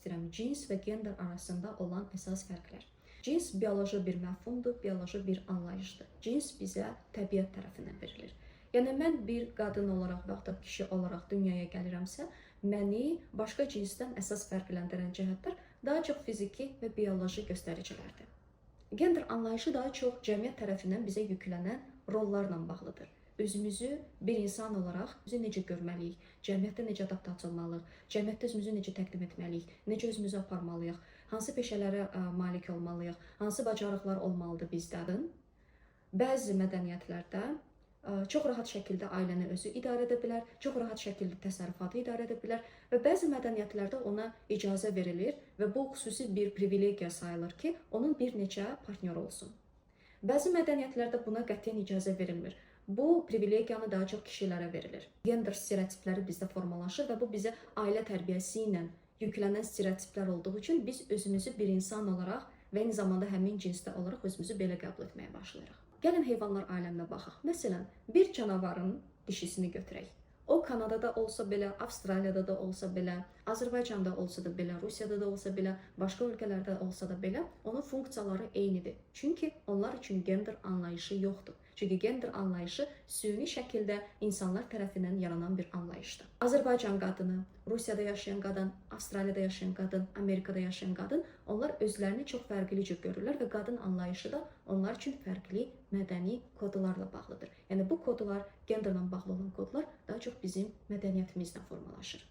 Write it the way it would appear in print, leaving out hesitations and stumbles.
İstəyirəm cins və gender arasında olan əsas fərqlər. Cins bioloji bir məfhumdur, bioloji bir anlayışdır. Cins bizə təbiət tərəfindən verilir. Yəni mən bir qadın olaraq və ya kişi olaraq dünyaya gəlirəmsə, məni başqa cinsdən əsas fərqləndirən cəhətlər daha çox fiziki və bioloji göstəricilərdir. Gender anlayışı daha çox cəmiyyət tərəfindən bizə yüklənən rollarla bağlıdır. Özümüzü bir insan olaraq necə görməliyik, cəmiyyətdə necə adaptasiya olmalıyıq, cəmiyyətdə özümüzü necə təqdim etməliyik, necə özümüzü aparmalıyıq, hansı peşələrə malik olmalıyıq, hansı bacarıqlar olmalıdır bizdən. Bəzi mədəniyyətlərdə çox rahat şəkildə ailəni özü idarə edə bilər, çox rahat şəkildə təsərrüfatı idarə edə bilər və bəzi mədəniyyətlərdə ona icazə verilir və bu xüsusi bir privilegiya sayılır ki, onun bir neçə partnyor olsun. Bəzi mədəniyyətlərdə buna qətiyyən icazə verilmir. Bu privilegiyanı daha çox kişilərə verilir. Gender stereotipləri bizdə formalaşır və bu bizə ailə tərbiyəsi ilə yüklənən stereotiplər olduğu üçün biz özümüzü bir insan olaraq və eyni zamanda həmin cinsdə olaraq özümüzü belə qəbul etməyə başlayırıq. Gəlin heyvanlar aləminə baxaq. Məsələn, bir canavarın dişisini götürək. O Kanadada olsa belə, Avstraliyada da olsa belə, Azərbaycanda olsa da belə, Rusiyada da olsa belə, başqa ölkələrdə olsa da belə, onun funksiyaları eynidir. Çünki onlar üçün gender anlayışı yoxdur. Çünki gender anlayışı süni şəkildə insanlar tərəfindən yaranan bir anlayışdır. Azərbaycan qadını, Rusiyada yaşayan qadın, Avstraliyada yaşayan qadın, Amerikada yaşayan qadın, onlar özlərini çox fərqli cür görürlər və qadın anlayışı da onlar üçün fərqli mədəni kodlarla bağlıdır. Yəni bu kodlar, genderlə bağlı olan kodlar daha çox bizim mədəniyyətimizlə formalaşır.